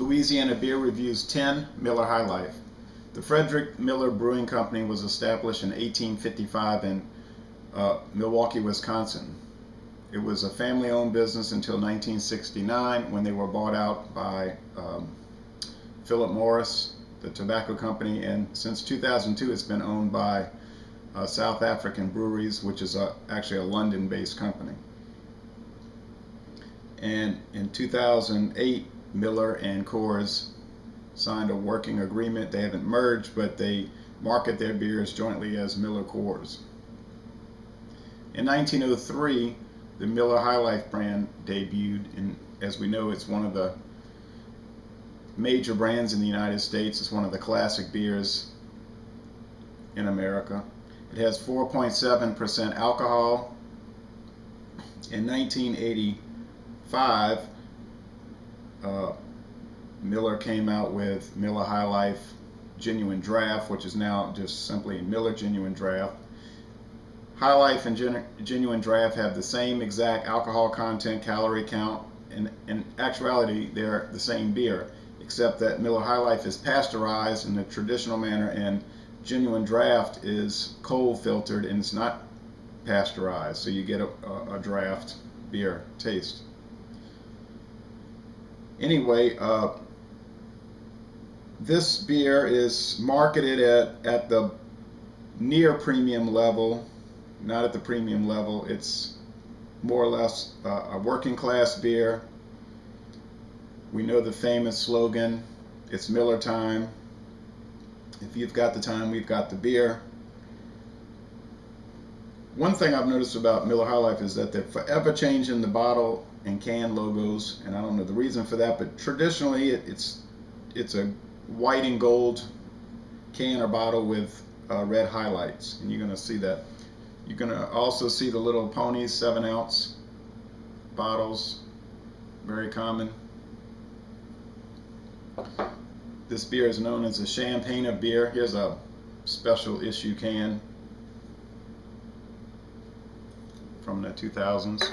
Louisiana Beer Reviews 10, Miller High Life. The Frederick Miller Brewing Company was established in 1855 in Milwaukee, Wisconsin. It was a family-owned business until 1969 when they were bought out by Philip Morris, the tobacco company, and since 2002 it's been owned by South African Breweries, which is actually a London-based company. And in 2008, Miller and Coors signed a working agreement. They haven't merged, but they market their beers jointly as Miller Coors. In 1903, the Miller High Life brand debuted, and as we know, it's one of the major brands in the United States. It's one of the classic beers in America. It has 4.7% alcohol. In 1985, Miller came out with Miller High Life Genuine Draft, which is now just simply Miller Genuine Draft. High Life and Genuine Draft have the same exact alcohol content, calorie count, and in actuality they're the same beer, except that Miller High Life is pasteurized in the traditional manner and Genuine Draft is cold filtered and it's not pasteurized, so you get a draft beer taste. Anyway, this beer is marketed at the near premium level, not at the premium level. It's more or less a working class beer. We know the famous slogan, it's Miller time. If you've got the time, we've got the beer. One thing I've noticed about Miller High Life is that they're forever changing the bottle and can logos, and I don't know the reason for that, but traditionally it's a white and gold can or bottle with red highlights, and you're going to see that. You're going to also see the little ponies 7-ounce bottles, very common. This beer is known as a champagne of beer. Here's a special issue can from the 2000s.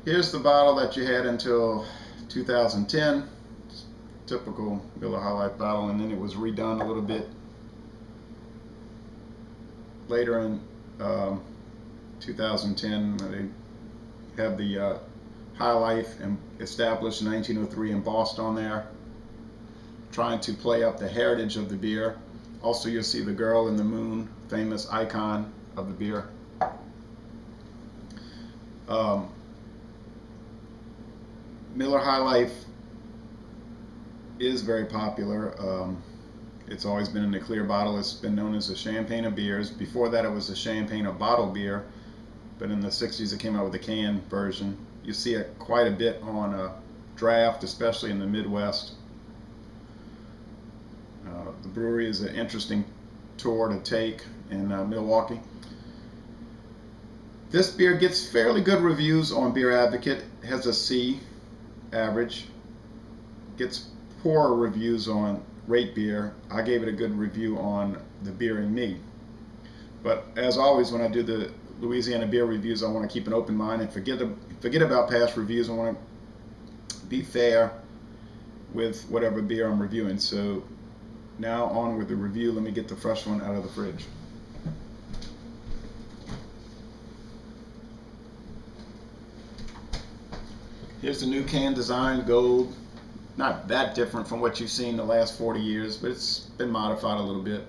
Here's the bottle that you had until 2010, typical Miller High Life bottle, and then it was redone a little bit later in 2010. They have the High Life and established in 1903 embossed on there, trying to play up the heritage of the beer. Also, you'll see the girl in the moon, famous icon of the beer. Miller High Life is very popular. It's always been in a clear bottle. It's been known as a champagne of beers. Before that, it was a champagne of bottled beer, but in the 60s it came out with a can version. You see it quite a bit on draft, especially in the Midwest. The brewery is an interesting tour to take in Milwaukee. This beer gets fairly good reviews on Beer Advocate. It has a C average. Gets poor reviews on Rate Beer. I gave it a good review on The Beer and Me. But as always, when I do the Louisiana beer reviews, I want to keep an open mind and forget about past reviews. I want to be fair with whatever beer I'm reviewing. So now on with the review. Let me get the fresh one out of the fridge. Here's the new can design, gold. Not that different from what you've seen the last 40 years, but it's been modified a little bit.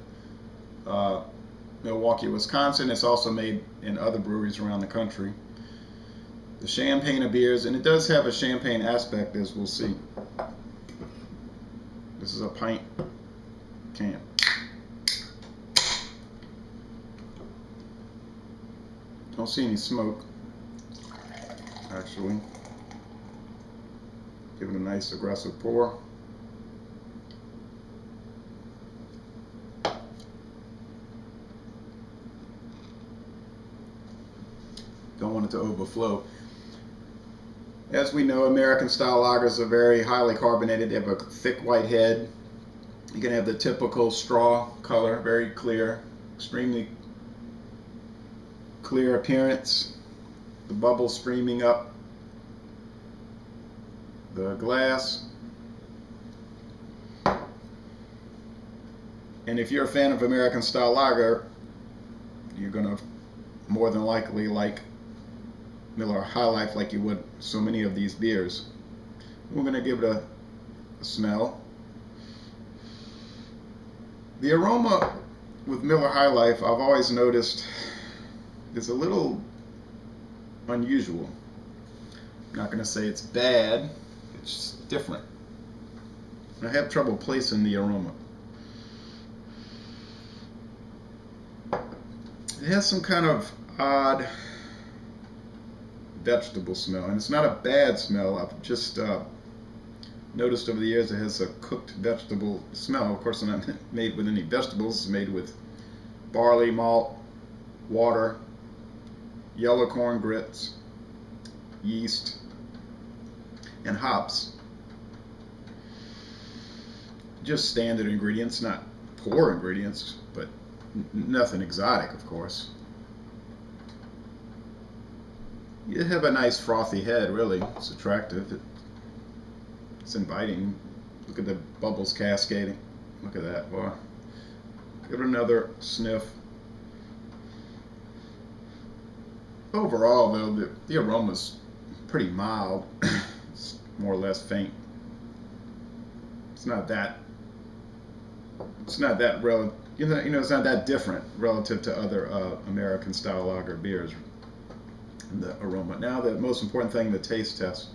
Milwaukee, Wisconsin. It's also made in other breweries around the country. The champagne of beers, and it does have a champagne aspect, as we'll see. This is a pint can. Don't see any smoke, actually. Give it a nice aggressive pour. Don't want it to overflow. As we know, American style lagers are very highly carbonated. They have a thick white head. You can have the typical straw color, very clear, extremely clear appearance. The bubbles streaming up the glass. And if you're a fan of American style lager, you're gonna more than likely like Miller High Life like you would so many of these beers. We're gonna give it a smell. The aroma with Miller High Life, I've always noticed, is a little unusual. I'm not gonna say it's bad, it's just different. I have trouble placing the aroma. It has some kind of odd vegetable smell, and it's not a bad smell. I've just noticed over the years it has a cooked vegetable smell. Of course, it's not made with any vegetables. It's made with barley, malt, water, yellow corn grits, yeast, and hops. Just standard ingredients, not poor ingredients, but nothing exotic, of course. You have a nice frothy head, really. It's attractive. It's inviting. Look at the bubbles cascading. Look at that. Boy. Give it another sniff. Overall, though, the aroma's pretty mild. It's more or less faint. It's not that relative. It's not that different relative to other American style lager beers. The aroma. Now, the most important thing, the taste test.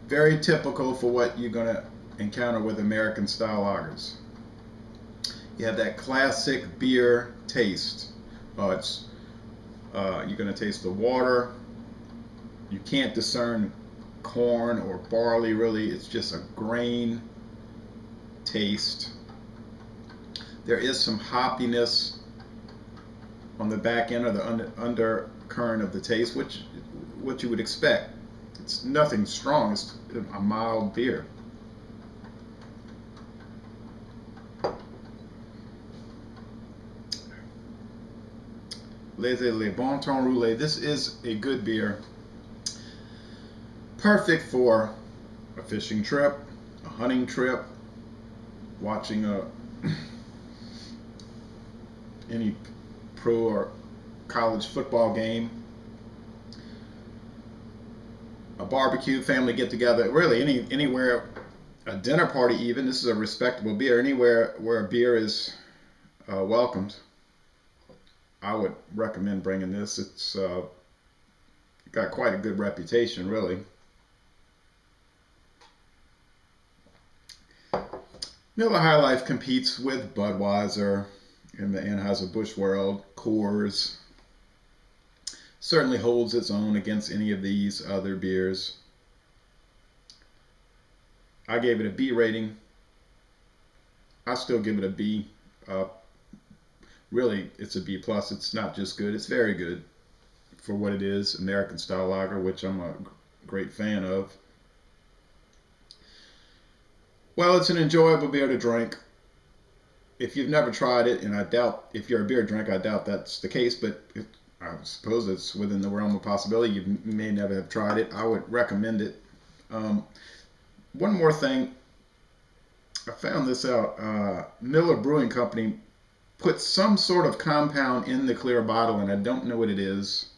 Very typical for what you're going to encounter with American style lagers. You have that classic beer taste. You're going to taste the water. You can't discern corn or barley, really. It's just a grain taste. There is some hoppiness on the back end, or the undercurrent of the taste, what you would expect. It's nothing strong. It's a mild beer. Le Bon Ton Roulé. This is a good beer. Perfect for a fishing trip, a hunting trip, watching any pro or college football game, a barbecue, family get together, really anywhere, a dinner party even. This is a respectable beer. Anywhere where a beer is welcomed, I would recommend bringing this. It's got quite a good reputation, really. Miller High Life competes with Budweiser in the Anheuser-Busch world. Coors certainly holds its own against any of these other beers. I gave it a B rating. I still give it a B. Really, it's a B plus. It's not just good, it's very good for what it is. American style lager, which I'm a great fan of. Well, it's an enjoyable beer to drink. If you've never tried it, and I doubt, if you're a beer drinker, I doubt that's the case, but I suppose it's within the realm of possibility. You may never have tried it. I would recommend it. One more thing. I found this out. Miller Brewing Company put some sort of compound in the clear bottle, and I don't know what it is,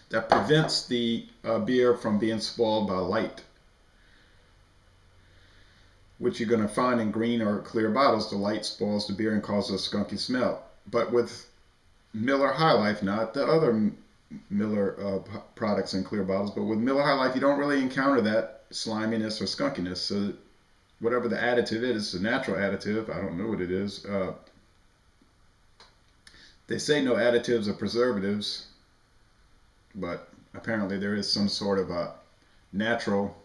that prevents the beer from being spoiled by light, which you're going to find in green or clear bottles. The light spoils the beer and causes a skunky smell. But with Miller High Life, not the other Miller products in clear bottles, but with Miller High Life, you don't really encounter that sliminess or skunkiness. So whatever the additive is, a natural additive. I don't know what it is. They say no additives or preservatives, but apparently there is some sort of a natural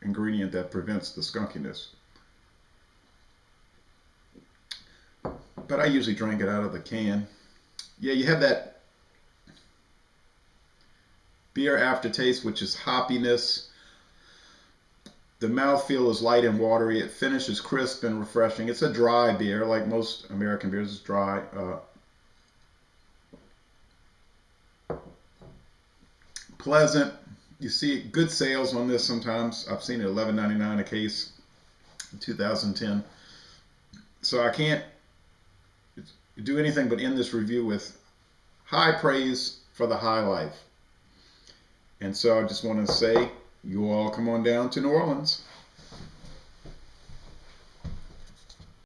ingredient that prevents the skunkiness. But I usually drink it out of the can. Yeah, you have that beer aftertaste, which is hoppiness. The mouthfeel is light and watery. It finishes crisp and refreshing. It's a dry beer, like most American beers. It's dry. Pleasant. You see good sales on this sometimes. I've seen it $11.99 a case in 2010. So I can't do anything but end this review with high praise for the High Life. And so I just want to say, you all come on down to New Orleans.